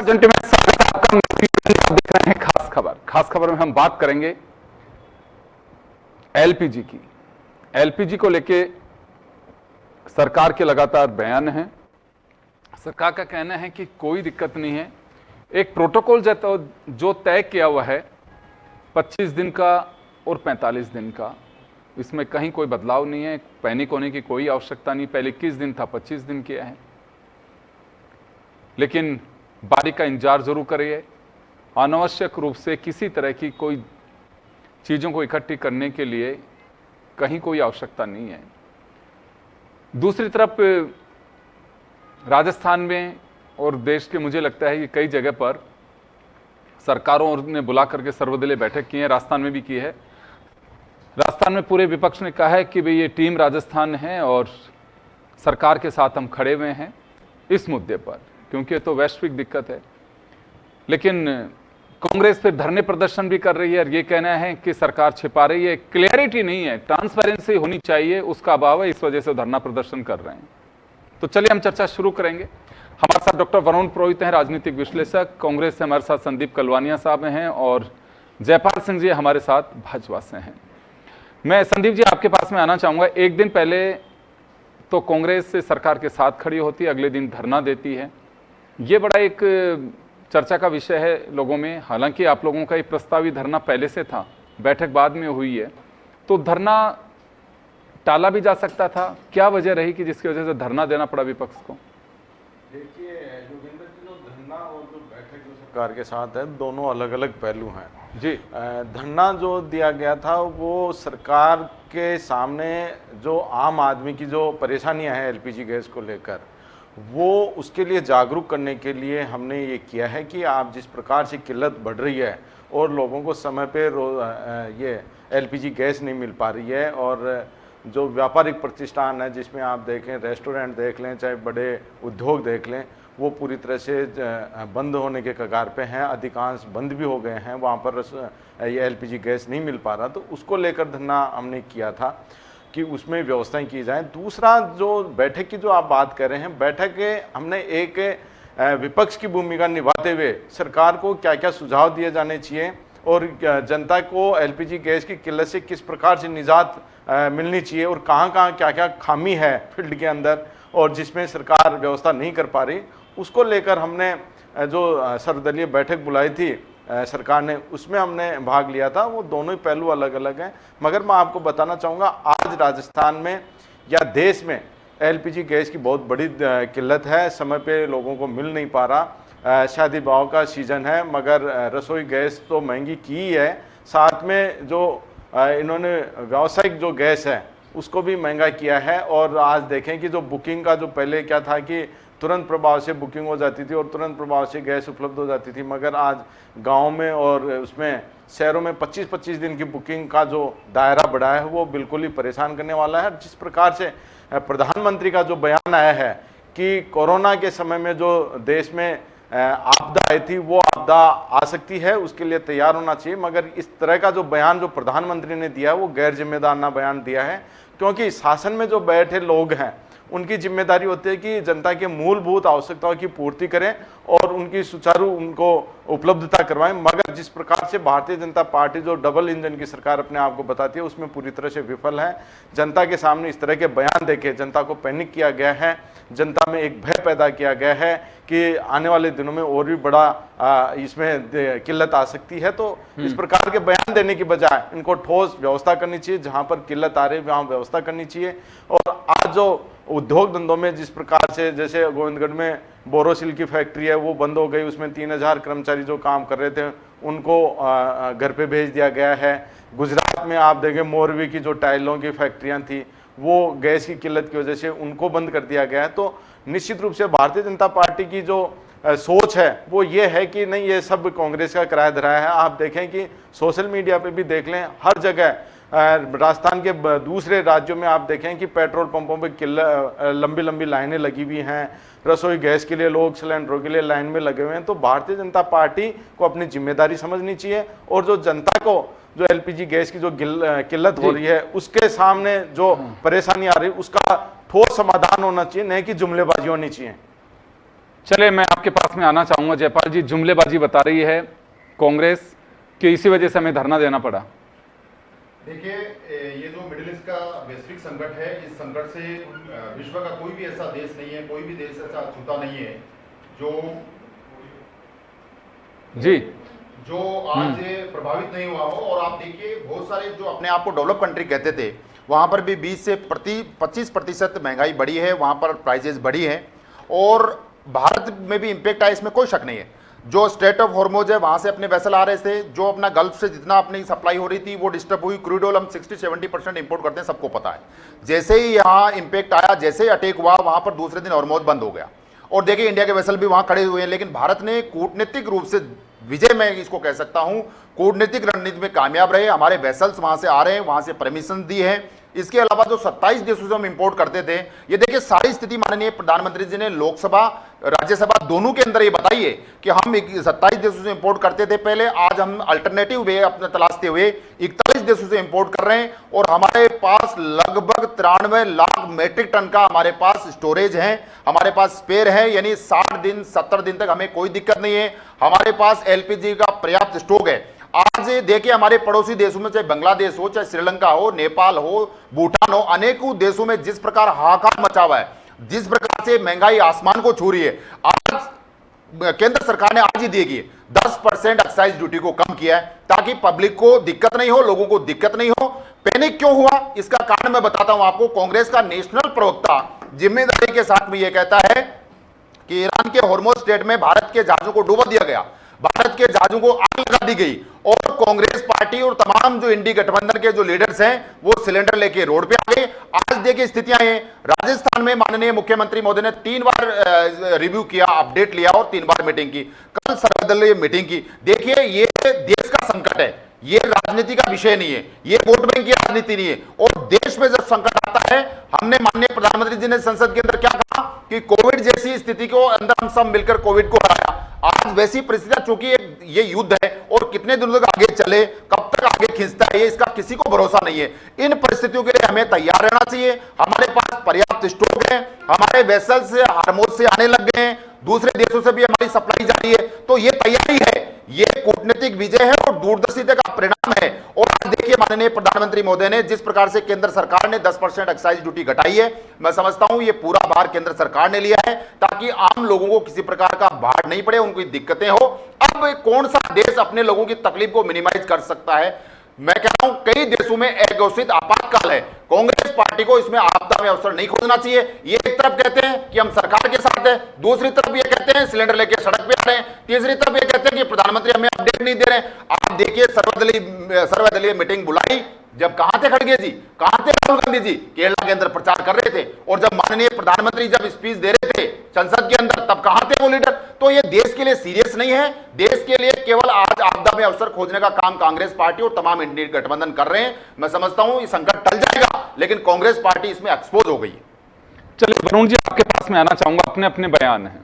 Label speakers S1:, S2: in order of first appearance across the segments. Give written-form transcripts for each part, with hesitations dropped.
S1: Gentleman, आपका आप देख रहे हैं खास खबर। खास खबर में हम बात करेंगे एलपीजी की। एलपीजी को लेके सरकार के लगातार बयान हैं। सरकार का कहना है कि कोई दिक्कत नहीं है, एक प्रोटोकॉल जो तय किया हुआ है 25 दिन का और 45 दिन का, इसमें कहीं कोई बदलाव नहीं है। पैनिक होने की कोई आवश्यकता नहीं। पहले 21 दिन था, 25 दिन किया है। लेकिन बारी का इंतजार जरूर करिए। अनावश्यक रूप से किसी तरह की कोई चीज़ों को इकट्ठी करने के लिए कहीं कोई आवश्यकता नहीं है। दूसरी तरफ राजस्थान में और देश के, मुझे लगता है कि कई जगह पर सरकारों ने बुला करके सर्वदलीय बैठक की है। राजस्थान में भी की है। राजस्थान में पूरे विपक्ष ने कहा है कि भाई ये टीम राजस्थान है और सरकार के साथ हम खड़े हुए हैं इस मुद्दे पर, क्योंकि ये तो वैश्विक दिक्कत है। लेकिन कांग्रेस फिर धरने प्रदर्शन भी कर रही है और ये कहना है कि सरकार छिपा रही है। क्लियरिटी नहीं है, ट्रांसपेरेंसी होनी चाहिए, उसका अभाव है, इस वजह से धरना प्रदर्शन कर रहे हैं। तो चलिए हम चर्चा शुरू करेंगे। हमारे साथ डॉक्टर वरुण पुरोहित हैं, राजनीतिक विश्लेषक। कांग्रेस से हमारे साथ संदीप कलवानिया साहब हैं और जयपाल सिंह जी हमारे साथ भाजपा से हैं। मैं संदीप जी आपके पास में आना चाहूँगा। एक दिन पहले तो कांग्रेस से सरकार के साथ खड़ी होती है, अगले दिन धरना देती है। ये बड़ा एक चर्चा का विषय है लोगों में। हालांकि आप लोगों का एक प्रस्तावित धरना पहले से था, बैठक बाद में हुई है, तो धरना टाला भी जा सकता था। क्या वजह रही कि जिसकी वजह से धरना देना पड़ा विपक्ष को?
S2: देखिए योगेंद्र जी, जो धरना और जो बैठक जो सरकार के साथ है, दोनों अलग अलग पहलू हैं
S1: जी।
S2: धरना जो दिया गया था वो सरकार के सामने जो आम आदमी की जो परेशानियां हैं एलपीजी गैस को लेकर, वो उसके लिए जागरूक करने के लिए हमने ये किया है कि आप जिस प्रकार से किल्लत बढ़ रही है और लोगों को समय पे ये एलपीजी गैस नहीं मिल पा रही है, और जो व्यापारिक प्रतिष्ठान है जिसमें आप देखें, रेस्टोरेंट देख लें, चाहे बड़े उद्योग देख लें, वो पूरी तरह से बंद होने के कगार पे हैं। अधिकांश बंद भी हो गए हैं, वहाँ पर ये एलपीजी गैस नहीं मिल पा रहा। तो उसको लेकर धरना हमने किया था कि उसमें व्यवस्थाएं की जाएं। दूसरा, जो बैठक की जो आप बात कर रहे हैं, बैठक हमने एक विपक्ष की भूमिका निभाते हुए सरकार को क्या क्या सुझाव दिए जाने चाहिए और जनता को एलपीजी गैस की किल्लत से किस प्रकार से निजात मिलनी चाहिए और कहाँ क्या क्या खामी है फील्ड के अंदर और जिसमें सरकार व्यवस्था नहीं कर पा रही, उसको लेकर हमने जो सर्वदलीय बैठक बुलाई थी सरकार ने, उसमें हमने भाग लिया था। वो दोनों ही पहलू अलग अलग हैं, मगर मैं आपको बताना चाहूँगा आज राजस्थान में या देश में एलपीजी गैस की बहुत बड़ी किल्लत है, समय पे लोगों को मिल नहीं पा रहा। शादी विवाह का सीजन है मगर रसोई गैस तो महंगी की ही है, साथ में जो इन्होंने व्यावसायिक जो गैस है उसको भी महंगा किया है। और आज देखें कि जो बुकिंग का जो पहले क्या था कि तुरंत प्रभाव से बुकिंग हो जाती थी और तुरंत प्रभाव से गैस उपलब्ध हो जाती थी, मगर आज गांव में और उसमें शहरों में 25-25 दिन की बुकिंग का जो दायरा बढ़ा है वो बिल्कुल ही परेशान करने वाला है। जिस प्रकार से प्रधानमंत्री का जो बयान आया है कि कोरोना के समय में जो देश में आपदा आई थी वो आपदा आ सकती है, उसके लिए तैयार होना चाहिए, मगर इस तरह का जो बयान जो प्रधानमंत्री ने दिया है वो गैर जिम्मेदाराना बयान दिया है। क्योंकि शासन में जो बैठे लोग हैं उनकी जिम्मेदारी होती है कि जनता के मूलभूत आवश्यकताओं की पूर्ति करें और उनकी सुचारू उनको उपलब्धता करवाएं, मगर जिस प्रकार से भारतीय जनता पार्टी जो डबल इंजन की सरकार अपने आप को बताती है उसमें पूरी तरह से विफल है। जनता के सामने इस तरह के बयान देके जनता को पैनिक किया गया है, जनता में एक भय पैदा किया गया है कि आने वाले दिनों में और भी बड़ा इसमें किल्लत आ सकती है। तो इस प्रकार के बयान देने की बजाय इनको ठोस व्यवस्था करनी चाहिए, जहां पर किल्लत आ रही है वहां व्यवस्था करनी चाहिए। और आज जो उद्योग धंधों में जिस प्रकार से, जैसे गोविंदगढ़ में बोरोसिल की फैक्ट्री है वो बंद हो गई, उसमें 3000 कर्मचारी जो काम कर रहे थे उनको घर पे भेज दिया गया है। गुजरात में आप देखें मोरवी की जो टाइलों की फैक्ट्रियां थी वो गैस की किल्लत की वजह से उनको बंद कर दिया गया है। तो निश्चित रूप से भारतीय जनता पार्टी की जो सोच है वो ये है कि नहीं, ये सब कांग्रेस का किराया धराया है। आप देखें कि सोशल मीडिया पे भी देख लें, हर जगह राजस्थान के दूसरे राज्यों में आप देखें कि पेट्रोल पंपों पे लंबी लंबी लाइनें लगी हुई हैं, रसोई गैस के लिए लोग सिलेंडरों के लिए लाइन में लगे हुए हैं। तो भारतीय जनता पार्टी को अपनी जिम्मेदारी समझनी चाहिए और जो जनता को जो एलपीजी गैस की जो किल्लत हो रही है उसके सामने जो परेशानी आ रही है उसका ठोस समाधान होना चाहिए, नहीं कि जुमलेबाजी होनी चाहिए।
S1: चले मैं आपके पास में आना चाहूंगा। जयपाल जी, जुमलेबाजी बता रही है कांग्रेस कि इसी वजह से हमें धरना देना पड़ा।
S3: देखिए, ये जो मिडिल ईस्ट का वैश्विक संकट है, इस संकट से विश्व का कोई भी ऐसा देश नहीं है, कोई भी देश ऐसा छूता नहीं है जो आज प्रभावित नहीं हुआ हो। और आप देखिए बहुत सारे जो अपने आप को डेवलप कंट्री कहते थे वहां पर भी 20 से 25% महंगाई बढ़ी है, वहां पर प्राइजेस बढ़ी है और भारत में भी इंपैक्ट आया, इसमें कोई शक नहीं है। जो स्ट्रेट ऑफ हॉर्मोज है वहां से अपने वेसल आ रहे थे, जो अपना गल्फ से जितना अपनी सप्लाई हो रही थी वो डिस्टर्ब हुई। क्रूड ऑयल हम 60-70% इंपोर्ट करते हैं, सबको पता है। जैसे ही यहाँ इंपैक्ट आया, जैसे ही अटैक हुआ, वहां पर दूसरे दिन हॉर्मोज बंद हो गया और देखिए इंडिया के वेसल भी वहां खड़े हुए हैं। लेकिन भारत ने कूटनीतिक रूप से विजय, मैं इसको कह सकता हूं, कूटनीतिक रणनीति में कामयाब रहे। हमारे वेसल्स वहां से आ रहे हैं, वहां से परमिशन दी है। इसके अलावा जो 27 देशों से हम इंपोर्ट करते थे, ये देखिए सारी स्थिति माननीय प्रधानमंत्री जी ने लोकसभा राज्यसभा दोनों के अंदर ये बताई है कि हम 27 देशों से इंपोर्ट करते थे पहले, आज हम अल्टरनेटिव वे अपने तलाशते हुए 41 देशों से इंपोर्ट कर रहे हैं और हमारे पास लगभग 93 लाख मेट्रिक टन का हमारे पास स्टोरेज है, हमारे पास स्पेयर है। यानी 60 दिन 70 दिन तक हमें कोई दिक्कत नहीं है। हमारे पास एलपीजी का पर्याप्त स्टॉक है। आज देखिए हमारे पड़ोसी देशों में, चाहे बांग्लादेश हो, चाहे श्रीलंका हो, नेपाल हो, भूटान हो, अनेकों देशों में जिस प्रकार हाहाकार मचा हुआ है, जिस प्रकार से महंगाई आसमान को छू रही है, आज केंद्र सरकार ने आज ही दी गई 10% एक्साइज ड्यूटी को कम किया है ताकि पब्लिक को दिक्कत नहीं हो, लोगों को दिक्कत नहीं हो। पैनिक क्यों हुआ, इसका कारण मैं बताता हूं आपको। कांग्रेस का नेशनल प्रवक्ता जिम्मेदारी के साथ में यह कहता है कि ईरान के हॉर्मुज स्ट्रेट में भारत के जहाजों को डुबा दिया गया, भारत के जहाजों को आग लगा दी गई और कांग्रेस पार्टी और तमाम जो इंडी गठबंधन के जो लीडर्स हैं वो सिलेंडर लेके रोड पे आ गए। आज देखिए स्थितियां हैं। राजस्थान में माननीय मुख्यमंत्री महोदय ने 3 बार रिव्यू किया, अपडेट लिया और 3 बार मीटिंग की, कल सर्वदलीय मीटिंग की। देखिए ये देश का संकट है, ये राजनीति का विषय नहीं है, ये वोट बैंक की राजनीति नहीं है। और देश में जब संकट आता है, हमने माननीय प्रधानमंत्री जी ने संसद के अंदर क्या कहा कि कोविड जैसी स्थिति को अंदर हम सब मिलकर कोविड को हराया। आज वैसी परिस्थितियां, चूंकि ये युद्ध है और कितने दिनों तक आगे चले, कब तक आगे खींचता है, इसका किसी को भरोसा नहीं है। इन परिस्थितियों के लिए हमें तैयार रहना चाहिए। हमारे पास पर्याप्त स्टॉक है, हमारे वेसल्स हार्मोज से आने लग गए हैं, दूसरे देशों से भी हमारी सप्लाई जारी है, तो ये तैयारी है। ये कूटनीतिक विजय है और दूरदर्शिता का परिणाम है। और आज देखिए माननीय प्रधानमंत्री महोदय ने जिस प्रकार से केंद्र सरकार ने 10% एक्साइज ड्यूटी घटाई है, मैं समझता हूं ये पूरा भार केंद्र सरकार ने लिया है ताकि आम लोगों को किसी प्रकार का भार नहीं पड़े, उनकी दिक्कतें हो। अब कौन सा देश अपने लोगों की तकलीफ को मिनिमाइज कर सकता है? मैं कह रहा हूं कई देशों में अघोषित आपातकाल है। कांग्रेस पार्टी को इसमें आपदा में अवसर नहीं खोजना चाहिए। ये एक तरफ कहते हैं कि हम सरकार के साथ है, दूसरी तरफ ये कहते हैं सिलेंडर लेके सड़क पे आ रहे हैं, तीसरी तरफ ये कहते हैं कि प्रधानमंत्री हमें अपडेट नहीं दे रहे हैं। आप देखिए सर्वदलीय मीटिंग बुलाई, जब कहां थे खड़गे जी, कहां थे राहुल गांधी जी? केरला के अंदर प्रचार कर रहे थे। और जब माननीय प्रधानमंत्री जब स्पीच दे रहे थे संसद के अंदर, तब कहां थे वो लीडर? तो ये देश के लिए सीरियस नहीं है। देश के लिए केवल आज आपदा में अवसर खोजने का काम कांग्रेस पार्टी और तमाम इंडिया गठबंधन कर रहे हैं। मैं समझता हूं ये संकट टल जाएगा, लेकिन कांग्रेस पार्टी इसमें एक्सपोज हो गई है।
S1: चलिए वरुण जी, आपके पास में आना चाहूंगा। अपने अपने बयान है।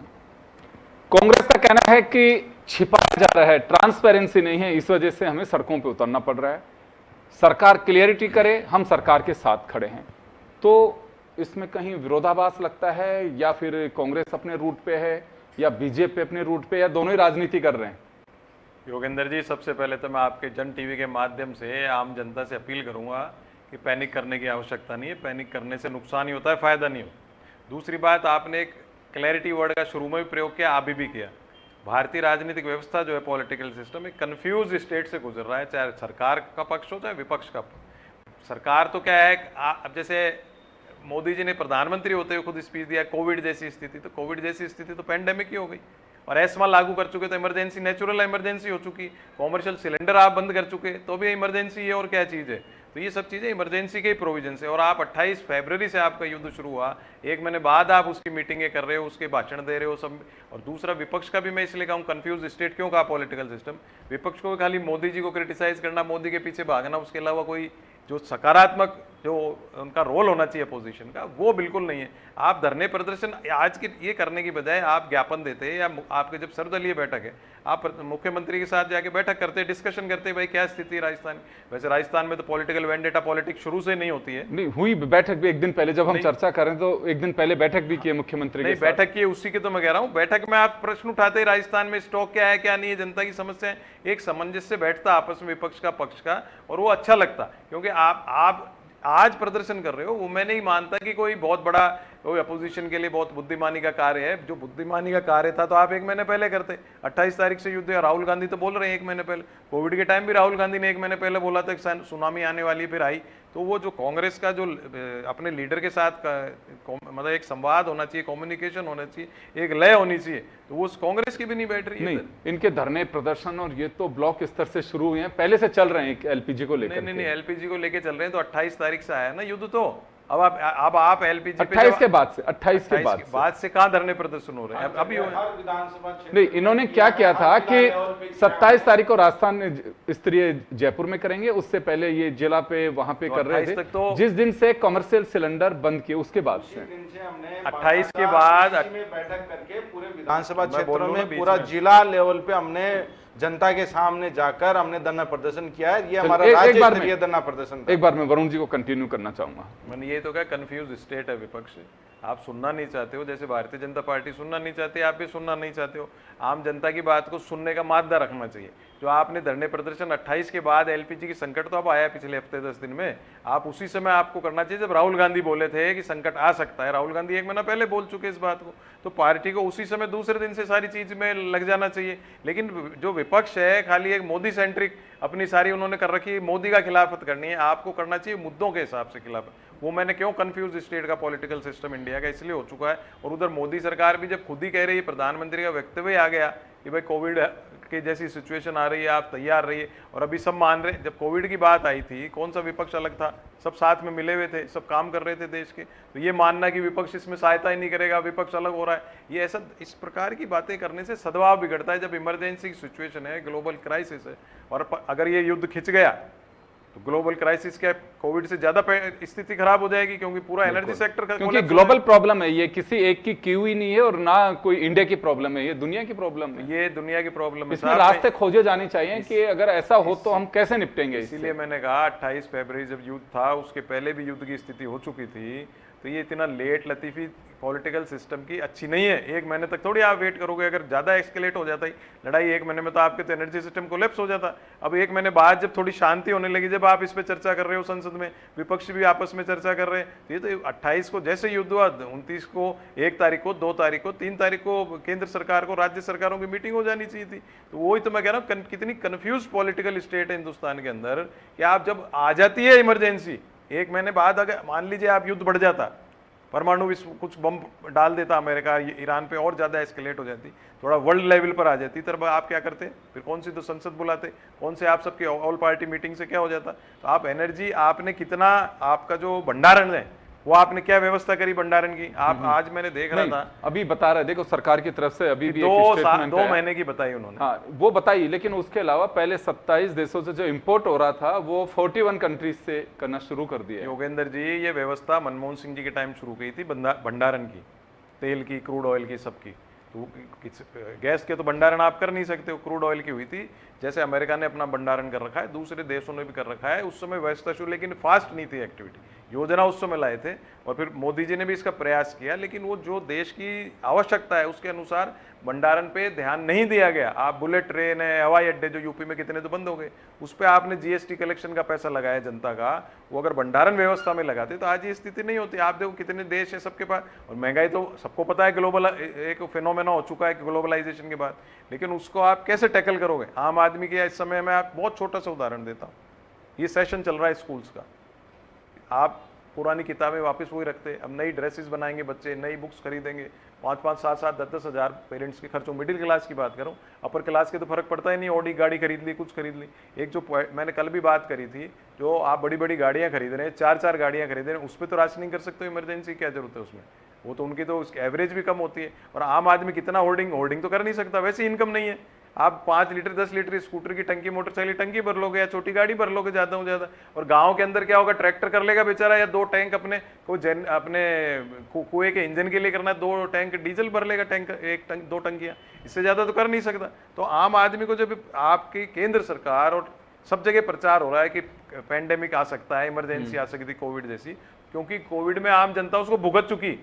S1: कांग्रेस का कहना है कि छिपाया जा रहा है, ट्रांसपेरेंसी नहीं है, इस वजह से हमें सड़कों पर उतरना पड़ रहा है। सरकार क्लियरिटी करे, हम सरकार के साथ खड़े हैं। तो इसमें कहीं विरोधाभास लगता है, या फिर कांग्रेस अपने रूट पे है या बीजेपी अपने रूट पे, या दोनों ही राजनीति कर रहे हैं?
S4: योगेंद्र जी, सबसे पहले तो मैं आपके जन टीवी के माध्यम से आम जनता से अपील करूंगा कि पैनिक करने की आवश्यकता नहीं है। पैनिक करने से नुकसान ही होता है, फायदा नहीं हो। दूसरी बात, आपने एक क्लैरिटी वर्ड का शुरू में भी प्रयोग किया, अभी भी किया। भारतीय राजनीतिक व्यवस्था जो है, पॉलिटिकल सिस्टम, एक कंफ्यूज स्टेट से गुजर रहा है, चाहे सरकार का पक्ष हो चाहे विपक्ष का। सरकार तो क्या है, अब जैसे मोदी जी ने प्रधानमंत्री होते हुए खुद स्पीच दिया, कोविड जैसी स्थिति, तो कोविड जैसी स्थिति तो पैंडेमिक ही हो गई। और एस्मा लागू कर चुके तो इमरजेंसी, नेचुरल इमरजेंसी हो चुकी। कॉमर्शियल सिलेंडर आप बंद कर चुके तो भी इमरजेंसी है, और क्या चीज़ है? तो ये सब चीज़ें इमरजेंसी के ही प्रोविजन से। और आप 28 फरवरी से आपका युद्ध शुरू हुआ, 1 महीने बाद आप उसकी मीटिंगें कर रहे हो, उसके भाषण दे रहे हो सब। और दूसरा, विपक्ष का भी मैं इसलिए कहूँ कंफ्यूज स्टेट क्यों कहा पॉलिटिकल सिस्टम। विपक्ष को खाली मोदी जी को क्रिटिसाइज करना, मोदी के पीछे भागना, उसके अलावा कोई जो सकारात्मक जो उनका रोल होना चाहिए अपोजिशन का, वो बिल्कुल नहीं है। आप धरने प्रदर्शन आज के ये करने की बजाय आप ज्ञापन देते, या आपके जब सर्वदलीय बैठक है, आप मुख्यमंत्री के साथ जाके बैठक करते, डिस्कशन करते, भाई क्या स्थिति राजस्थान। वैसे राजस्थान में तो पॉलिटिकल वेंडेटा पॉलिटिक्स शुरू से नहीं होती है।
S1: नहीं हुई बैठक भी एक दिन पहले, जब हम चर्चा करें तो एक दिन पहले बैठक भी की है मुख्यमंत्री के साथ।
S4: बैठक की, उसी के तो मैं कह रहा हूँ। बैठक में आप प्रश्न उठाते, राजस्थान में स्टॉक क्या है क्या नहीं है, जनता की समस्या है, एक सामंजस्य बैठता आपस में विपक्ष का पक्ष का, और वो अच्छा लगता। क्योंकि आप आज प्रदर्शन कर रहे हो, वो मैं नहीं मानता कि कोई बहुत बड़ा कोई अपोजिशन के लिए बहुत बुद्धिमानी का कार्य है। जो बुद्धिमानी का कार्य था तो आप 1 महीने पहले करते। 28 तारीख से युद्ध है, राहुल गांधी तो बोल रहे हैं 1 महीने पहले। कोविड के टाइम भी राहुल गांधी ने 1 महीने पहले बोला था कि सुनामी आने वाली, फिर आई। तो वो जो कांग्रेस का जो अपने लीडर के साथ मतलब एक संवाद होना चाहिए, कम्युनिकेशन होना चाहिए, एक लय होनी चाहिए, तो वो कांग्रेस की भी नहीं बैठ रही है।
S1: नहीं, इनके धरने प्रदर्शन और ये तो ब्लॉक स्तर से शुरू हुए हैं, पहले से चल रहे हैं एलपीजी को लेकर।
S4: नहीं, एलपीजी को लेकर चल रहे हैं। तो 28 तारीख से आया ना युद्ध। तो अब आप एलपीजी
S1: 28 के बाद से 28 के बाद
S4: से कहां धरने प्रदर्शन हो रहे हैं? अभी
S1: नहीं, इन्होंने क्या किया था कि 27 तारीख को राजस्थान स्तरीय जयपुर में करेंगे, उससे पहले ये जिला पे वहां पे कर रहे थे। तो जिस दिन से कमर्शियल सिलेंडर बंद किए उसके बाद से
S4: 28 के बाद
S2: बैठक करके पूरे विधानसभा क्षेत्रों में पूरा जिला लेवल पे हमने जनता के सामने जाकर हमने धरना प्रदर्शन किया है। ये हमारा राज्य स्तरीय धरना प्रदर्शन।
S1: एक बार मैं वरुण जी को कंटिन्यू करना चाहूंगा।
S4: मैंने ये तो क्या कंफ्यूज स्टेट है विपक्ष। आप सुनना नहीं चाहते हो, जैसे भारतीय जनता पार्टी सुनना नहीं चाहती, आप भी सुनना नहीं चाहते हो। आम जनता की बात को सुनने का मादा रखना चाहिए। जो आपने धरने प्रदर्शन 28 के बाद, एलपीजी की संकट तो अब आया पिछले हफ्ते 10 दिन में, आप उसी समय आपको करना चाहिए जब राहुल गांधी बोले थे कि संकट आ सकता है। राहुल गांधी 1 महीना पहले बोल चुके इस बात को, तो पार्टी को उसी समय दूसरे दिन से सारी चीज में लग जाना चाहिए। लेकिन जो विपक्ष है, खाली एक मोदी सेंट्रिक अपनी सारी उन्होंने कर रखी है, मोदी का खिलाफत करनी है। आपको करना चाहिए मुद्दों के हिसाब से खिलाफत। वो मैंने क्यों कंफ्यूज स्टेट का पॉलिटिकल सिस्टम इंडिया का इसलिए हो चुका है। और उधर मोदी सरकार भी जब खुद ही कह रही है, प्रधानमंत्री का वक्तव्य आ गया कि भाई कोविड की जैसी सिचुएशन आ रही है, आप तैयार रहिए। और अभी सब मान रहे, जब कोविड की बात आई थी कौन सा विपक्ष अलग था, सब साथ में मिले हुए थे, सब काम कर रहे थे देश के। तो ये मानना कि विपक्ष इसमें सहायता ही नहीं करेगा, विपक्ष अलग हो रहा है, ये ऐसा इस प्रकार की बातें करने से सद्भाव बिगड़ता है। जब इमरजेंसी की सिचुएशन है, ग्लोबल क्राइसिस है, और अगर ये युद्ध खिंच गया तो ग्लोबल क्राइसिस क्या, कोविड से ज्यादा स्थिति खराब हो जाएगी, क्योंकि पूरा एनर्जी सेक्टर का,
S1: क्योंकि ग्लोबल प्रॉब्लम है, ये किसी एक की क्यों ही नहीं है, और ना कोई इंडिया की प्रॉब्लम है, ये दुनिया की प्रॉब्लम है।
S4: ये दुनिया की प्रॉब्लम है।
S1: इसमें रास्ते खोजे जाने चाहिए कि अगर ऐसा हो तो हम कैसे निपटेंगे।
S4: इसीलिए मैंने कहा 28 फरवरी जब युद्ध था, उसके पहले भी युद्ध की स्थिति हो चुकी थी। तो तो ये इतना लेट लतीफ़ी पॉलिटिकल सिस्टम की अच्छी नहीं है। 1 महीने तक थोड़ी आप वेट करोगे, अगर ज़्यादा एक्सकेलेट हो जाता है लड़ाई 1 महीने में तो आपके तो एनर्जी सिस्टम कोलैप्स हो जाता। अब 1 महीने बाद जब थोड़ी शांति होने लगी, जब आप इस पर चर्चा कर रहे हो संसद में, विपक्ष भी आपस में चर्चा कर रहे हैं, तो ये तो 28 को जैसे युद्ध हुआ, 29 को, 1 तारीख को, 2 तारीख को, 3 तारीख को केंद्र सरकार को राज्य सरकारों की मीटिंग हो जानी चाहिए थी। तो वही तो मैं कह रहा हूँ, कितनी कन्फ्यूज पॉलिटिकल स्टेट है हिंदुस्तान के अंदर कि आप जब आ जाती है इमरजेंसी, 1 महीने बाद अगर मान लीजिए आप युद्ध बढ़ जाता, परमाणु विश्व कुछ बम डाल देता अमेरिका ईरान पे, और ज़्यादा एस्केलेट हो जाती, थोड़ा वर्ल्ड लेवल पर आ जाती, तब आप क्या करते? फिर कौन सी तो संसद बुलाते, कौन से आप सबकी ऑल पार्टी मीटिंग से क्या हो जाता? तो आप एनर्जी, आपने कितना, आपका जो भंडारण है वो आपने क्या व्यवस्था करी भंडारण की? आप आज मैंने देख रहा था,
S1: अभी बता रहे, देखो सरकार की तरफ से अभी भी
S4: दो
S1: एक स्टेटमेंट है।
S4: महीने की बताई उन्होंने।
S1: हाँ, वो बताई, लेकिन उसके अलावा पहले 27 देशों से जो इंपोर्ट हो रहा था वो 41 कंट्रीज से करना शुरू कर दिया है।
S4: योगेंद्र जी, ये व्यवस्था मनमोहन सिंह जी के टाइम शुरू की थी, भंडारण की, तेल की, क्रूड ऑयल की, सबकी। तो गैस के तो भंडारण आप कर नहीं सकते हो, क्रूड ऑयल की हुई थी। जैसे अमेरिका ने अपना भंडारण कर रखा है, दूसरे देशों ने भी कर रखा है। उस समय व्यवस्था शुरू, लेकिन फास्ट नहीं थी एक्टिविटी, योजना उस समय लाए थे, और फिर मोदी जी ने भी इसका प्रयास किया, लेकिन वो जो देश की आवश्यकता है उसके अनुसार भंडारण पे ध्यान नहीं दिया गया। आप बुलेट ट्रेन है, हवाई अड्डे जो यूपी में कितने तो बंद हो गए, उस पर आपने जीएसटी कलेक्शन का पैसा लगाया जनता का, वो अगर भंडारण व्यवस्था में लगाते तो आज ये स्थिति नहीं होती। आप देखो कितने देश है सबके पास, और महंगाई तो सबको पता है, ग्लोबल एक फिनोमेना हो चुका है ग्लोबलाइजेशन के बाद, लेकिन उसको आप कैसे टैकल करोगे? आम आदमी के इस समय मैं आप बहुत छोटा सा उदाहरण देता हूँ, ये सेशन चल रहा है स्कूल्स का, आप पुरानी किताबें वापस वही रखते, अब नई ड्रेसेस बनाएंगे बच्चे, नई बुक्स खरीदेंगे, 5-5, 7-7, 10-10 हज़ार पेरेंट्स के खर्च हो। मिडिल क्लास की बात करूं, अपर क्लास के तो फर्क पड़ता ही नहीं, ऑडी गाड़ी खरीद ली, कुछ खरीद ली। एक जो मैंने कल भी बात करी थी, जो आप बड़ी बड़ी गाड़ियां खरीद रहे हैं, 4-4 गाड़ियां खरीद रहे हैं, उस पर तो राशनिंग कर सकते हो, इमरजेंसी क्या जरूरत है उसमें? वो तो उनकी तो उसकी एवरेज भी कम होती है, और आम आदमी कितना होर्डिंग तो कर नहीं सकता, वैसे इनकम नहीं है। आप 5 लीटर 10 लीटर स्कूटर की टंकी, मोटरसाइकिल टंकी भर लोगे, या छोटी गाड़ी भर लोगे ज़्यादा हो ज़्यादा। और गांव के अंदर क्या होगा, ट्रैक्टर कर लेगा बेचारा, या 2 टैंक अपने अपने कुएं के इंजन के लिए करना है, 2 टैंक डीजल भर लेगा, टैंक 2 टंकियाँ, इससे ज़्यादा तो कर नहीं सकता। तो आम आदमी को जब आपकी केंद्र सरकार और सब जगह प्रचार हो रहा है कि पैंडेमिक आ सकता है, इमरजेंसी आ सकती थी कोविड जैसी, क्योंकि कोविड में आम जनता उसको भुगत चुकी,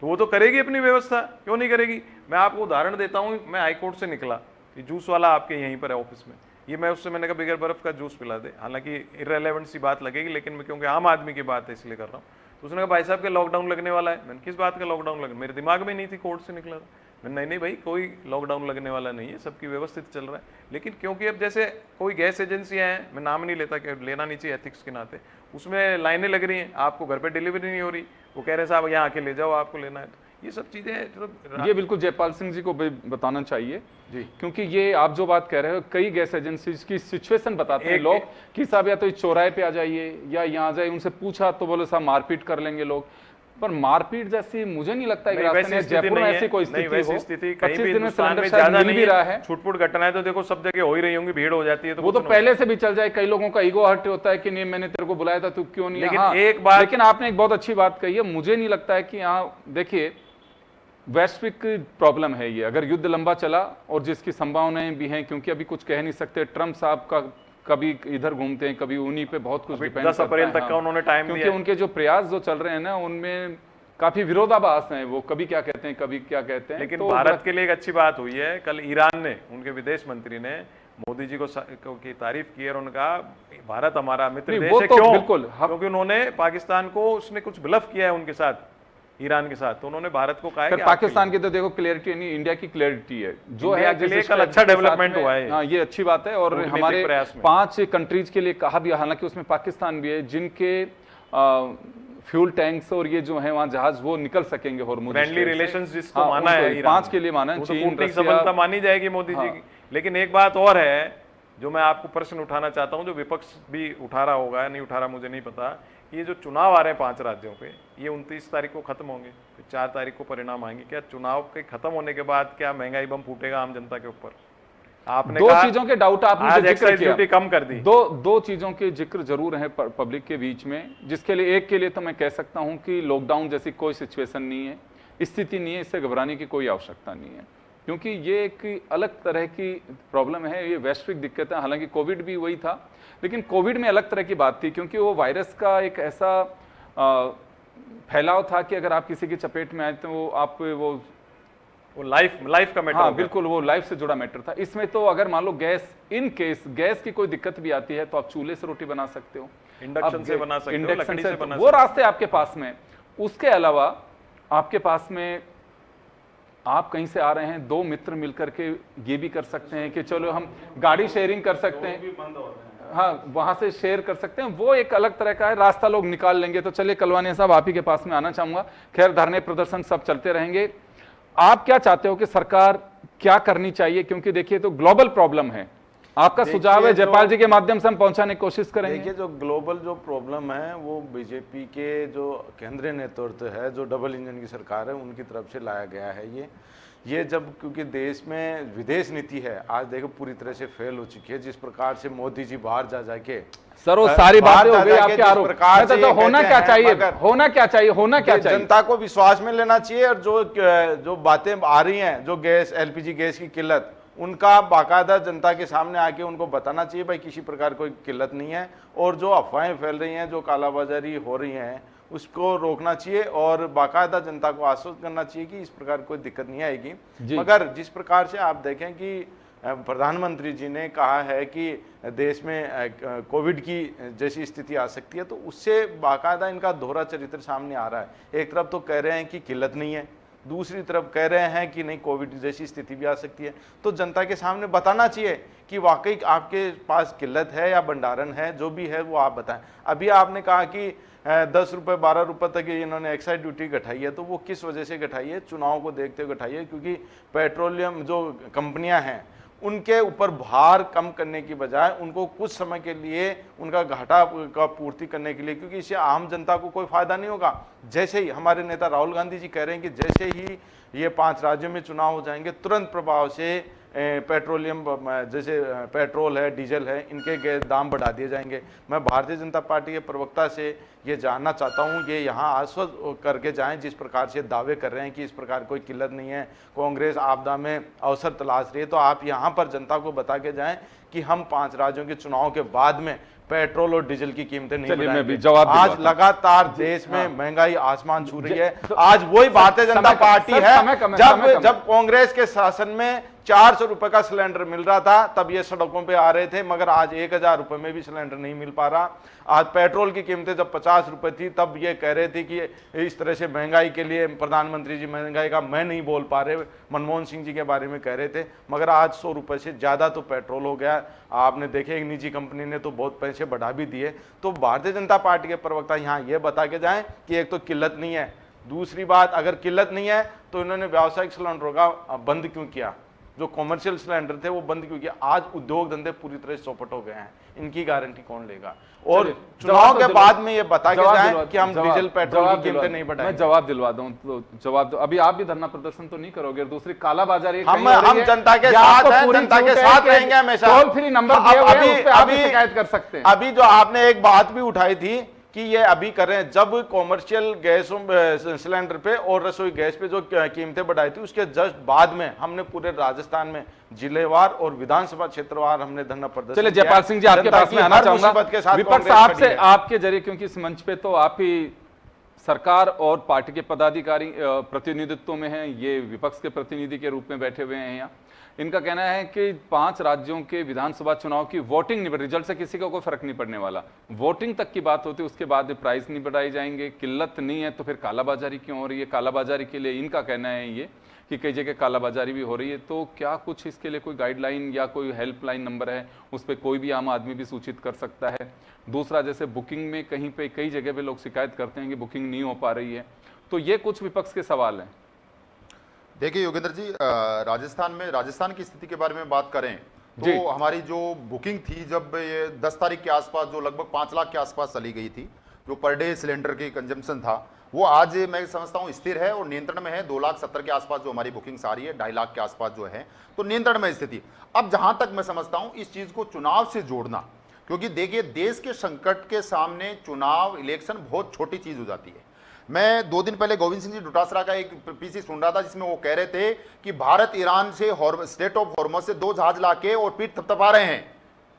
S4: तो वो तो करेगी अपनी व्यवस्था, क्यों नहीं करेगी? मैं आपको उदाहरण देता हूँ, मैं हाईकोर्ट से निकला, ये जूस वाला आपके यहीं पर है ऑफिस में, ये मैं उससे मैंने कहा बगैर बर्फ का जूस पिला दे, हालांकि इररेलेवेंट सी बात लगेगी, लेकिन मैं क्योंकि आम आदमी की बात है इसलिए कर रहा हूँ। तो उसने कहा भाई साहब के लॉकडाउन लगने वाला है। मैंने किस बात का लॉकडाउन लगा? मेरे दिमाग में नहीं थी, कोर्ट से निकला था। मैंने नहीं भाई, कोई लॉकडाउन लगने वाला नहीं है, सबकी व्यवस्थित चल रहा है। लेकिन क्योंकि अब जैसे कोई गैस एजेंसियाँ हैं, मैं नाम नहीं लेता, कि लेना नहीं चाहिए एथिक्स के नाते, उसमें लाइनें लग रही हैं, आपको घर पर डिलीवरी नहीं हो रही, वो कह रहे साहब यहाँ आके ले जाओ, आपको लेना है। ये सब चीजें,
S1: ये बिल्कुल जयपाल सिंह जी को भी बताना चाहिए
S4: जी,
S1: क्योंकि ये आप जो बात कह रहे हो, कई गैस एजेंसीज की सिचुएशन बताते हैं लोग कि साहब या तो इस चौराहे पे आ जाइए या यहाँ आ जाइए। उनसे पूछा तो बोले साहब मारपीट कर लेंगे लोग, पर मारपीट जैसी मुझे नहीं लगता है कि जयपुर में ऐसी कोई स्थिति हो। 25 दिन में सिलेंडर शायद मिल भी रहा है।
S4: छुटपुट घटनाएं तो देखो सब जगह हो ही रही होंगी, भीड़ हो जाती है, तो
S1: वो तो पहले से भी चल जाए। कई लोगों का ईगो हर्ट होता है कि नहीं मैंने तेरे को बुलाया था, तू क्यों नहीं? लेकिन आपने एक बहुत अच्छी बात कही है, मुझे नहीं लगता है कि यहाँ देखिए वैश्विक प्रॉब्लम है ये, अगर युद्ध लंबा चला, और जिसकी संभावनाएं भी हैं, क्योंकि अभी कुछ कह नहीं सकते। ट्रंप साहब का कभी इधर घूमते हैं, कभी उन्हीं पे बहुत कुछ डिपेंड
S4: 10 अप्रैल तक का उन्होंने टाइम दिया,
S1: क्योंकि उनके जो प्रयास जो चल रहे हैं ना, उनमें काफी विरोधाभास हैं, वो कभी क्या कहते हैं कभी क्या कहते हैं।
S4: लेकिन तो भारत के लिए एक अच्छी बात हुई है, कल ईरान ने, उनके विदेश मंत्री ने मोदी जी को की तारीफ की और उनका भारत हमारा मित्र देश है। क्यों?
S1: बिल्कुल,
S4: क्योंकि उन्होंने पाकिस्तान को, उसने कुछ ब्लफ किया है उनके साथ, ईरान के साथ, तो उन्होंने भारत को कहा है कि
S1: पाकिस्तान की तो देखो क्लियरिटी नहीं, इंडिया की क्लियरिटी है जो है,
S4: के लिए कल अच्छा डेवलपमेंट हुआ है।
S1: हाँ, ये अच्छी बात है। और हमारे 5 कंट्रीज के लिए कहा भी, हालांकि उसमें पाकिस्तान भी है, जिनके फ्यूल टैंक्स और ये जो है वहाँ जहाज वो निकल सकेंगे हॉर्मुज़।
S4: फ्रेंडली रिलेशंस जिसको माना है,
S1: 5 के लिए माना है, चीन, रशिया,
S4: सफलता मानी जाएगी मोदी जी की। लेकिन एक बात और है जो मैं आपको प्रश्न उठाना चाहता हूं, जो विपक्ष भी उठा रहा होगा या नहीं उठा रहा मुझे नहीं पता, ये जो चुनाव आ रहे हैं 5 राज्यों पे, ये 29 तारीख को खत्म होंगे, फिर 4 तारीख को परिणाम आएंगे। क्या चुनाव के खत्म होने के बाद क्या महंगाई बम फूटेगा आम जनता के ऊपर? आपने
S1: 2 चीजों के डाउट आपने जो जिक्र किया,
S4: कम कर दी,
S1: 2 चीजों के जिक्र जरूर है पब्लिक के बीच में, जिसके लिए एक के लिए तो मैं कह सकता हूं कि लॉकडाउन जैसी कोई सिचुएशन नहीं है, स्थिति नहीं है, इससे घबराने की कोई आवश्यकता नहीं है, क्योंकि ये एक अलग तरह की प्रॉब्लम है, ये वैश्विक दिक्कत है। हालांकि कोविड भी वही था, लेकिन कोविड में अलग तरह की बात थी, क्योंकि वो वायरस का एक ऐसा फैलाव था कि अगर आप किसी की चपेट में आए तो
S4: वो लाइफ का मैटर
S1: हाँ बिल्कुल, वो लाइफ से जुड़ा मैटर था। इसमें तो अगर मान लो इन केस गैस की कोई दिक्कत भी आती है तो आप चूल्हे से रोटी बना सकते हो,
S4: इंडक्शन से बना सकते हो, लकड़ी से बना
S1: वो रास्ते आपके पास में। उसके अलावा आपके पास में आप कहीं से आ रहे हैं, दो मित्र मिलकर के ये भी कर सकते हैं कि चलो हम गाड़ी शेयरिंग कर सकते हैं, हाँ वहां से शेयर कर सकते हैं, वो एक अलग तरह का है रास्ता, लोग निकाल लेंगे। तो चलिए कलवानिया साहब आप ही के पास में आना चाहूंगा। खैर धरने प्रदर्शन सब चलते रहेंगे, आप क्या चाहते हो कि सरकार क्या करनी चाहिए, क्योंकि देखिए तो ग्लोबल प्रॉब्लम है, आपका सुझाव है जयपाल जी के माध्यम से हम पहुंचाने की कोशिश करेंगे।
S2: देखिए जो ग्लोबल जो प्रॉब्लम है वो बीजेपी के जो केंद्रीय नेतृत्व है, जो डबल इंजन की सरकार है, उनकी तरफ से लाया गया है। ये जब क्योंकि देश में विदेश नीति है आज देखो पूरी तरह से फेल हो चुकी है, जिस प्रकार से मोदी जी बाहर जा जाके
S1: सर वो सारी बातें हो गई आपके आरोप, तो होना क्या चाहिए, होना क्या चाहिए, होना क्या चाहिए?
S2: जनता को विश्वास में लेना चाहिए, और जो बातें आ रही हैं, जो गैस एलपीजी गैस की किल्लत, उनका बाकायदा जनता के सामने आके उनको बताना चाहिए भाई किसी प्रकार कोई किल्लत नहीं है, और जो अफवाहें फैल रही हैं, जो कालाबाजारी हो रही हैं, उसको रोकना चाहिए और बाकायदा जनता को आश्वस्त करना चाहिए कि इस प्रकार कोई दिक्कत नहीं आएगी। मगर जिस प्रकार से आप देखें कि प्रधानमंत्री जी ने कहा है कि देश में कोविड की जैसी स्थिति आ सकती है, तो उससे बाकायदा इनका दोहरा चरित्र सामने आ रहा है। एक तरफ तो कह रहे हैं कि किल्लत नहीं है, दूसरी तरफ कह रहे हैं कि नहीं कोविड जैसी स्थिति भी आ सकती है। तो जनता के सामने बताना चाहिए कि वाकई आपके पास किल्लत है या भंडारण है, जो भी है वो आप बताएं। अभी आपने कहा कि 10 रुपये 12 रुपये तक इन्होंने एक्साइज ड्यूटी घटाई है, तो वो किस वजह से घटाई है? चुनाव को देखते हुए घटाई है, क्योंकि पेट्रोलियम जो कंपनियां हैं उनके ऊपर भार कम करने की बजाय उनको कुछ समय के लिए उनका घाटा का पूर्ति करने के लिए, क्योंकि इससे आम जनता को कोई फायदा नहीं होगा। जैसे ही हमारे नेता राहुल गांधी जी कह रहे हैं कि जैसे ही ये 5 राज्यों में चुनाव हो जाएंगे, तुरंत प्रभाव से पेट्रोलियम जैसे पेट्रोल है, डीजल है, इनके दाम बढ़ा दिए जाएंगे। मैं भारतीय जनता पार्टी के प्रवक्ता से ये जानना चाहता हूँ, ये यहाँ आश्वस्त करके जाएं, जिस प्रकार से दावे कर रहे हैं कि इस प्रकार कोई किल्लत नहीं है, कांग्रेस आपदा में अवसर तलाश रही है, तो आप यहाँ पर जनता को बता के जाएं कि हम 5 राज्यों के चुनाव के बाद में पेट्रोल और डीजल की कीमतें नहीं बढ़ाएंगे। आज लगातार देश में महंगाई आसमान छू रही है। आज वही भारतीय जनता पार्टी है, जब कांग्रेस के शासन में 400 रुपए का सिलेंडर मिल रहा था, तब ये सड़कों पे आ रहे थे, मगर आज 1000 रुपए में भी सिलेंडर नहीं मिल पा रहा। आज पेट्रोल की कीमतें जब 50 रुपए थी, तब ये कह रहे थे कि इस तरह से महंगाई के लिए प्रधानमंत्री जी महंगाई का मैं नहीं बोल पा रहे, मनमोहन सिंह जी के बारे में कह रहे थे, मगर आज 100 रुपए से ज्यादा तो पेट्रोल हो गया। आपने देखे एक निजी कंपनी ने तो बहुत पैसे बढ़ा भी दिए। तो भारतीय जनता पार्टी के प्रवक्ता यहाँ ये बता के जाएं कि एक तो किल्लत नहीं है, दूसरी बात अगर किल्लत नहीं है तो इन्होंने व्यावसायिक सिलेंडरों का बंद क्यों किया, जो कॉमर्शियल सिलेंडर थे वो बंद क्यों किया? आज उद्योग धंधे पूरी तरह से चौपट हो गए हैं, इनकी गारंटी कौन लेगा? और चुनाव के बाद में ये बता के जाएं कि हम डीजल पेट्रोल की कीमतें नहीं बढ़ाएंगे।
S1: मैं जवाब दिलवा दूं तो जवाब दो। अभी आप भी धरना प्रदर्शन तो नहीं करोगे, दूसरी कालाबाजारी
S2: हम जनता के साथ हैं, जनता के साथ रहेंगे हमेशा।
S1: टोल फ्री नंबर दिए हुए हैं, उस पे आप शिकायत कर सकते हैं।
S2: अभी जो आपने एक बात भी उठाई थी कि ये अभी कर रहे हैं, जब कॉमर्शियल गैसों सिलेंडर पे और रसोई गैस पे जो कीमतें बढ़ाई थी, उसके जस्ट बाद में हमने पूरे राजस्थान में जिलेवार और विधानसभा क्षेत्रवार हमने धरना प्रदर्शन।
S1: चलिए जयपाल सिंह जी आपके पास में आना चाहूंगा, विपक्ष आपसे आपके जरिए, क्योंकि इस मंच पे तो आप ही सरकार और पार्टी के पदाधिकारी प्रतिनिधित्व में हैं, ये विपक्ष के प्रतिनिधि के रूप में बैठे हुए हैं यहाँ। इनका कहना है कि 5 राज्यों के विधानसभा चुनाव की वोटिंग नहीं, रिजल्ट से किसी को कोई फर्क नहीं पड़ने वाला, वोटिंग तक की बात होती है, उसके बाद प्राइस नहीं बढ़ाई जाएंगे। किल्लत नहीं है तो फिर कालाबाजारी क्यों हो रही है? कालाबाजारी के लिए इनका कहना है ये कि कई जगह कालाबाजारी भी हो रही है। तो क्या कुछ इसके लिए कोई गाइडलाइन या कोई हेल्पलाइन नंबर है, उस पर कोई भी आम आदमी भी सूचित कर सकता है? दूसरा, जैसे बुकिंग में कहीं पे कई जगह पे लोग शिकायत करते हैं कि बुकिंग नहीं हो पा रही है, तो ये कुछ विपक्ष के सवाल हैं।
S3: देखिए योगेंद्र जी, राजस्थान की स्थिति के बारे में बात करें तो हमारी जो बुकिंग थी, जब ये 10 तारीख के आसपास जो लगभग 5 लाख के आसपास चली गई थी, जो पर डे सिलेंडर की कंजम्पशन था, वो आज मैं समझता हूँ स्थिर है और नियंत्रण में है। 2,70,000 के आसपास जो हमारी बुकिंग्स आ रही है, 2.5 लाख के आसपास जो है, तो नियंत्रण में स्थिति। अब जहां तक मैं समझता हूं इस चीज को चुनाव से जोड़ना, क्योंकि देखिए देश के संकट के सामने चुनाव इलेक्शन बहुत छोटी चीज हो जाती है। मैं 2 दिन पहले गोविंद सिंह जी डोटासरा का एक पीसी सुन रहा था, जिसमें वो कह रहे थे कि भारत ईरान से स्टेट ऑफ हॉर्मस से 2 जहाज लाके और पीठ थपथपा रहे हैं,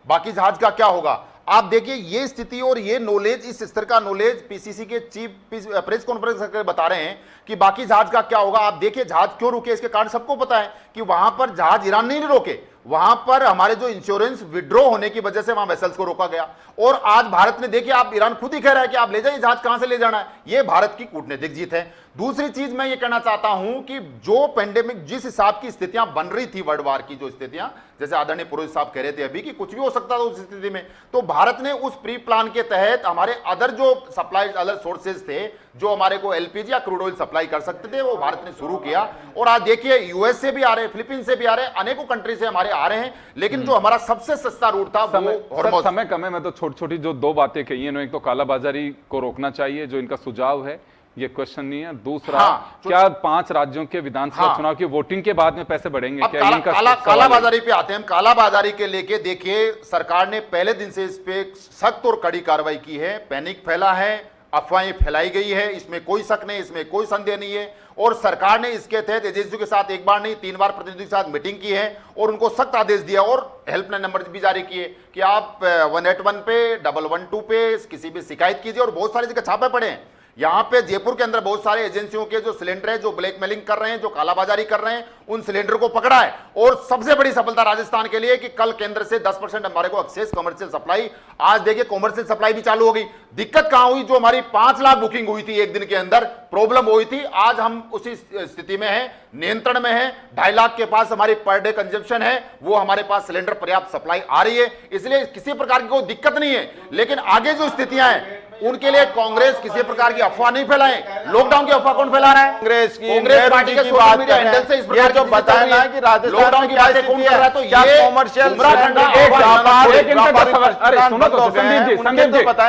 S3: बाकी जहाज का क्या होगा? आप देखिए ये स्थिति और ये नॉलेज, इस स्तर का नॉलेज पीसीसी के चीफ प्रेस कॉन्फ्रेंस करके बता रहे हैं कि बाकी जहाज का क्या होगा। आप देखिए जहाज क्यों रुके, इसके कारण सबको पता है कि वहां पर जहाज ईरान नहीं रोके, वहां पर हमारे जो इंश्योरेंस विड्रॉ होने की वजह से वहां वेसल्स को रोका गया। और आज भारत ने देखिए, आप ईरान खुद ही कह रहा है कि आप ले जाइए जहाज, कहां से ले जाना है, यह भारत की कूटनीतिक जीत है। दूसरी चीज मैं ये कहना चाहता हूं कि जो पेंडेमिक, जिस हिसाब की स्थितियां बन रही थी, वर्ल्ड वार की जो स्थितियां, जैसे आदरणीय पुरोहित साहब कह रहे थे अभी कि कुछ भी हो सकता था उस स्थिति में, तो भारत ने उस प्री प्लान के तहत हमारे अदर जो सप्लाई, अदर सोर्सेज थे जो हमारे को एलपीजी या क्रूड ऑयल सप्लाई कर सकते थे, वो भारत ने शुरू किया। और आज देखिए यूएस से भी आ रहे हैं, फिलीपीन से भी आ रहे हैं, अनेकों कंट्री से हमारे आ रहे हैं, लेकिन जो हमारा सबसे सस्ता रूट था वो
S1: समय कम है। मैं तो छोटी छोटी जो दो बातें कही हैं, एक तो कालाबाजारी को रोकना चाहिए जो इनका सुझाव है, ये क्वेश्चन नहीं है। दूसरा, क्या 5 राज्यों के विधानसभा चुनाव की वोटिंग के बाद में पैसे बढ़ेंगे? क्या इनका
S3: कालाबाजारी पे आते हैं हम। कालाबाजारी के लेके देखिए, सरकार ने पहले दिन से इस पे सख्त और कड़ी कार्रवाई की है। पैनिक फैला है, अफवाहें फैलाई गई है, इसमें कोई शक नहीं, इसमें कोई संदेह नहीं है। और सरकार ने इसके तहत एजेंसियों के साथ एक बार नहीं 3 बार प्रतिनिधियों के साथ मीटिंग की है और उनको सख्त आदेश दिया और हेल्पलाइन नंबर भी जारी किए कि आप 181 पे, 112 पे किसी भी शिकायत कीजिए। और बहुत सारी जगह छापे पड़े हैं। यहां पे जयपुर के अंदर बहुत सारे एजेंसियों के जो सिलेंडर है, जो ब्लैकमेलिंग कर रहे हैं, जो कालाबाजारी कर रहे हैं, उन सिलेंडर को पकड़ा है। और सबसे बड़ी सफलता राजस्थान के लिए कि कल केंद्र से 10% हमारे को एक्सेस कमर्शियल सप्लाई, आज देखिए कमर्शियल सप्लाई भी चालू हो गई। दिक्कत कहां हुई? जो हमारी 5 लाख बुकिंग हुई थी एक दिन के अंदर, प्रॉब्लम हुई थी, आज हम उसी स्थिति में है, नियंत्रण में है। 2.5 लाख के पास हमारी पर डे कंजम्पशन है, वो हमारे पास सिलेंडर पर्याप्त सप्लाई आ रही है, इसलिए किसी प्रकार की कोई दिक्कत नहीं है। लेकिन आगे जो स्थितियां हैं उनके लिए कांग्रेस किसी प्रकार की अफवाह नहीं फैलाए। लॉकडाउन की अफवाह कौन फैला रहा है? कांग्रेस पार्टी के सोशल मीडिया हैंडल से इस प्रकार
S2: जो बताया ना कि
S3: लॉकडाउन की बातें कौन कर रहा है, तो ये
S2: कॉमर्शियल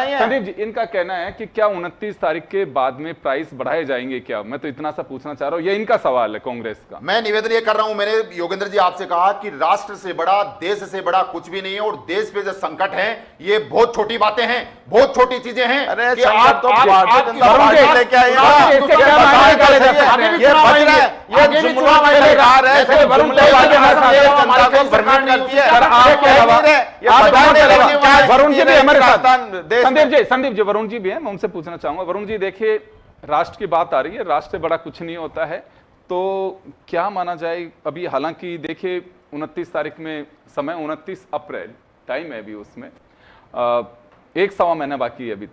S1: संदीप जी, इनका कहना है कि क्या 29 तारीख के बाद में प्राइस बढ़ाए जाएंगे क्या? मैं तो इतना सा पूछना चाह रहा हूं, ये इनका सवाल है कांग्रेस का।
S3: मैं निवेदन ये कर रहा हूं, मैंने योगेंद्र जी आपसे कहा कि राष्ट्र से बड़ा, देश से बड़ा कुछ भी नहीं है। और देश पे जो संकट है ये बहुत छोटी बातें हैं, बहुत छोटी चीजें हैं।
S2: अरे
S3: कि आप लेके आए,
S1: संदीप जी, वरुण जी भी है, मैं उनसे पूछना चाहूंगा। वरुण जी, देखिए राष्ट्र की बात आ रही है, राष्ट्र से बड़ा कुछ नहीं होता है, तो क्या माना जाए अभी? हालांकि देखिए 29 तारीख में समय, 29 अप्रैल टाइम है अभी, उसमें 1-1.25 महीना बाकी है अभी।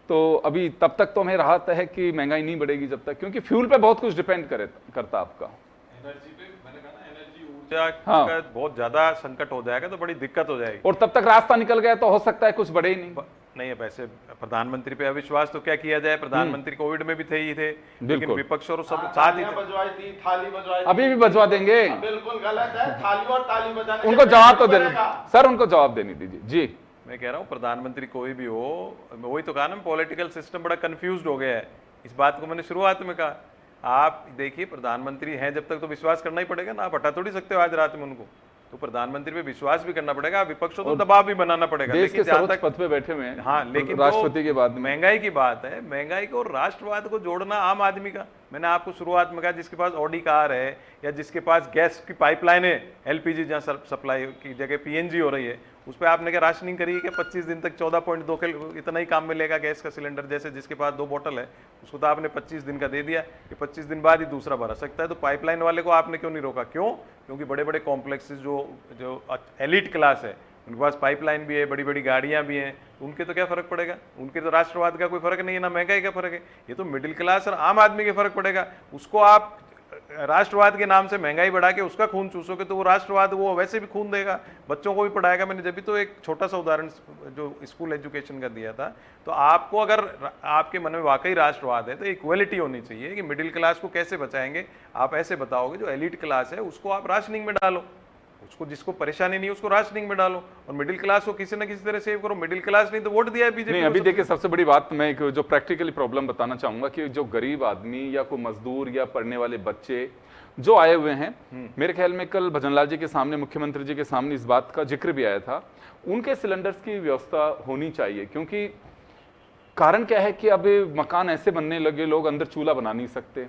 S1: तो अभी तब तक तो हमें राहत है कि महंगाई नहीं बढ़ेगी जब तक, क्योंकि फ्यूल पे बहुत कुछ डिपेंड करता आपका।
S4: एनर्जी पे मैंने कहा ना, एनर्जी ऊर्जा का बहुत ज्यादा संकट हो जाएगा तो बड़ी दिक्कत हो जाएगी।
S1: और तब तक रास्ता निकल गया तो हो सकता है कुछ बढ़े ही नहीं
S4: है। वैसे प्रधानमंत्री पे अविश्वास तो क्या किया जाए? प्रधानमंत्री कोविड में भी थे ही थे, लेकिन विपक्ष और सब साथ ही
S2: बजवाई थी, थाली बजवाई,
S1: अभी भी बजवा देंगे।
S2: बिल्कुल गलत है, थाली और ताली बजाने।
S1: उनको जवाब तो देना सर, उनको जवाब देने दीजिए जी।
S4: मैं कह रहा हूँ प्रधानमंत्री कोई भी हो, वही तो कहा ना, पॉलिटिकल सिस्टम बड़ा कंफ्यूज्ड हो गया है। इस बात को मैंने शुरुआत में कहा। आप देखिए प्रधानमंत्री हैं जब तक तो विश्वास करना ही पड़ेगा ना, आप हटा थोड़ी सकते हो आज रात में उनको। तो प्रधानमंत्री पे विश्वास भी करना पड़ेगा, विपक्ष को तो दबाव भी बनाना पड़ेगा।
S1: देश के सर्वोच्च पद पे बैठे हुए हैं,
S4: हाँ, लेकिन
S1: राष्ट्रपति के बाद
S4: महंगाई की बात है, महंगाई को और राष्ट्रवाद को जोड़ना आम आदमी का। मैंने आपको शुरुआत में कहा, जिसके पास ऑडी कार है या जिसके पास गैस की पाइपलाइन है, एलपीजी जहाँ सप्लाई की जगह पीएनजी हो रही है, उस पर आपने क्या राशनिंग करी कि 25 दिन तक 14.2 किलो इतना ही काम मिलेगा गैस का सिलेंडर? जैसे जिसके पास 2 बोतल है उसको तो आपने 25 दिन का दे दिया कि 25 दिन बाद ही दूसरा भरा सकता है। तो पाइपलाइन वाले को आपने क्यों नहीं रोका? क्यों? क्योंकि बड़े बड़े कॉम्प्लेक्सेस जो एलिट क्लास है, उनके पास पाइपलाइन भी है, बड़ी बड़ी गाड़ियां भी हैं, उनके तो क्या फर्क पड़ेगा? उनके तो राष्ट्रवाद का कोई फर्क नहीं है, ना महंगाई का फर्क है। ये तो मिडिल क्लास और आम आदमी के फर्क पड़ेगा। उसको आप राष्ट्रवाद के नाम से महंगाई बढ़ा के उसका खून चूसोगे तो वो राष्ट्रवाद वो वैसे भी खून देगा, बच्चों को भी पढ़ाएगा। मैंने जब भी तो एक छोटा सा उदाहरण जो स्कूल एजुकेशन का दिया था। तो आपको अगर आपके मन में वाकई राष्ट्रवाद है तो इक्वलिटी होनी चाहिए कि मिडिल क्लास को कैसे बचाएंगे। आप ऐसे बताओगे जो एलिट क्लास है उसको आप राशनिंग में डालो, उसको जिसको परेशानी नहीं उसको राशनिंग में डालो, और मिडिल क्लास को किसी ना किसी तरह सेव करो। मिडिल क्लास नहीं तो वोट दिया है बीजेपी।
S1: नहीं, अभी देखिए सबसे बड़ी बात मैं जो प्रैक्टिकली प्रॉब्लम बताना चाहूंगा कि जो गरीब आदमी या कोई मजदूर या पढ़ने वाले बच्चे जो आए हुए हैं, मेरे ख्याल में कल भजनलाल जी के सामने, मुख्यमंत्री जी के सामने इस बात का जिक्र भी आया था, उनके सिलेंडर्स की व्यवस्था होनी चाहिए। क्योंकि कारण क्या है कि अब मकान ऐसे बनने लगे, लोग अंदर चूल्हा बना नहीं सकते।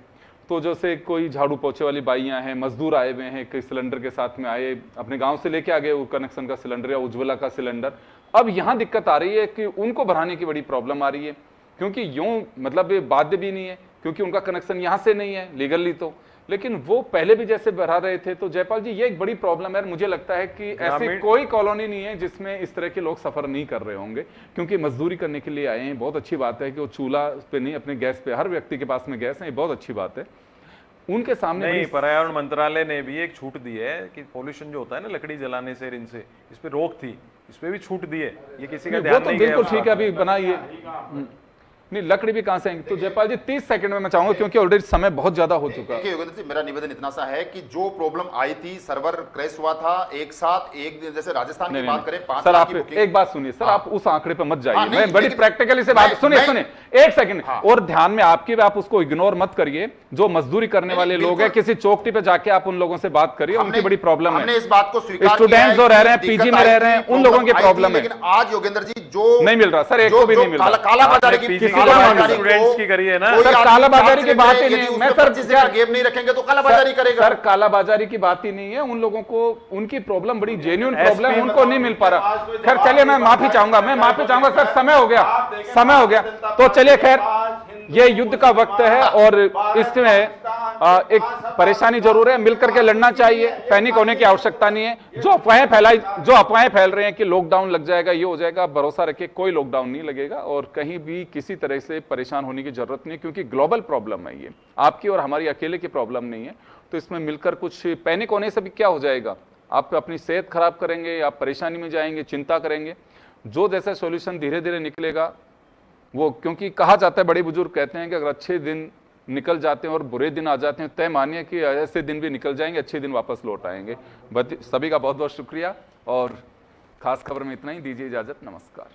S1: तो जैसे कोई झाड़ू पोछे वाली बाइयां हैं, मजदूर आए हुए हैं, कई सिलेंडर के साथ में आए, अपने गांव से लेके आ गए वो कनेक्शन का सिलेंडर या उज्ज्वला का सिलेंडर, अब यहां दिक्कत आ रही है कि उनको भराने की बड़ी प्रॉब्लम आ रही है, क्योंकि यूं मतलब ये बाध्य भी नहीं है, क्योंकि उनका कनेक्शन यहां से नहीं है लीगली तो, लेकिन वो पहले भी जैसे भरा रहे थे। तो जयपाल जी, ये एक बड़ी प्रॉब्लम है। मुझे लगता है कि ऐसी कोई कॉलोनी नहीं है जिसमें इस तरह के लोग सफर नहीं कर रहे होंगे, क्योंकि मजदूरी करने के लिए आए हैं। बहुत अच्छी बात है कि वो चूल्हा पे नहीं, अपने गैस पे, हर व्यक्ति के पास में गैस है, ये बहुत अच्छी बात है। उनके सामने
S4: नहीं, पर्यावरण मंत्रालय ने भी एक छूट दी है कि पोल्यूशन जो होता है ना लकड़ी जलाने से, इनसे, इस पे रोक थी, इस पे भी छूट दी है। ये किसी का
S1: वो
S4: ध्यान
S1: तो
S4: नहीं
S1: बिल्कुल
S4: गया।
S1: ठीक है, अभी बनाइए। नहीं, लकड़ी भी कहां से आएंगी? तो जयपाल जी 30 सेकंड में मैं चाहूंगा, क्योंकि ऑलरेडी समय बहुत ज्यादा हो चुका है।
S3: देखिए योगेंद्र जी, मेरा निवेदन इतना सा है कि जो प्रॉब्लम आई थी, सर्वर क्रैश हुआ था एक साथ, एक दिन, जैसे राजस्थान की बात करें 5
S1: सर,
S3: लाख
S1: आप
S3: की बुकिंग।
S1: एक बात सुनिए सर, आप उस आंकड़े पे मत जाइए।
S3: हाँ, नहीं,
S1: मैं बड़ी
S3: लेकिन-
S1: प्रैक्टिकली से बात, सुनिए सुनिए, एक सेकंड
S3: हाँ।
S1: और ध्यान में आपकी, आप उसको इग्नोर मत करिए। जो मजदूरी करने वाले लोग हैं, किसी चौकटी पे जाके आप उन लोगों से बात करिए, उनकी बड़ी प्रॉब्लम है।
S3: हमने इस बात को स्वीकार
S1: स्टूडेंट्स जो रह रहे हैं, पीजी में रह रहे हैं, उन लोगों की प्रॉब्लम है।
S3: लेकिन आज योगेंद्र जी जो
S1: नहीं मिल रहा सर, एक को भी नहीं मिल रहा।
S3: कालाबाजारी की,
S4: पीजी
S3: कालाबाजारी
S4: स्टूडेंट्स की करिए ना।
S3: कोई
S1: सर,
S3: आदमी
S1: कालाबाजारी की बात ही
S3: यदि
S1: नहीं है।
S3: उसमें
S1: मैं सर
S3: 25 दिन का गेम नहीं रखेंगे तो कालाबाजारी करेगा।
S1: सर, कालाबाजारी की बात ही नहीं है। उन लोगों को उनकी प्रॉब्लम बड़ी जेन्युइन प्रॉब्लम है, उनको नहीं मिल पा रहा। खैर चलिए, मैं माफी चाहूंगा, सर, समय हो गया, समय हो गया। तो चलिए, खैर ये युद्ध का वक्त है और इसमें एक परेशानी जरूर है, मिलकर के लड़ना चाहिए, पैनिक होने की आवश्यकता नहीं है। जो अफवाहें फैल रहे हैं कि लॉकडाउन लग जाएगा, ये हो जाएगा, भरोसा रखिए कोई लॉकडाउन नहीं लगेगा और कहीं भी किसी तरह से परेशान होने की जरूरत नहीं है, क्योंकि ग्लोबल प्रॉब्लम है ये, आपकी और हमारी अकेले की प्रॉब्लम नहीं है। तो इसमें मिलकर कुछ, पैनिक होने से भी क्या हो जाएगा? आप अपनी सेहत खराब करेंगे, आप परेशानी में जाएंगे, चिंता करेंगे। जो जैसा सॉल्यूशन धीरे धीरे निकलेगा वो, क्योंकि कहा जाता है, बड़े बुजुर्ग कहते हैं कि अगर अच्छे दिन निकल जाते हैं और बुरे दिन आ जाते हैं, तय मानिए कि ऐसे दिन भी निकल जाएंगे, अच्छे दिन वापस लौट आएंगे। सभी का बहुत बहुत शुक्रिया और खास खबर में इतना ही। दीजिए इजाजत, नमस्कार।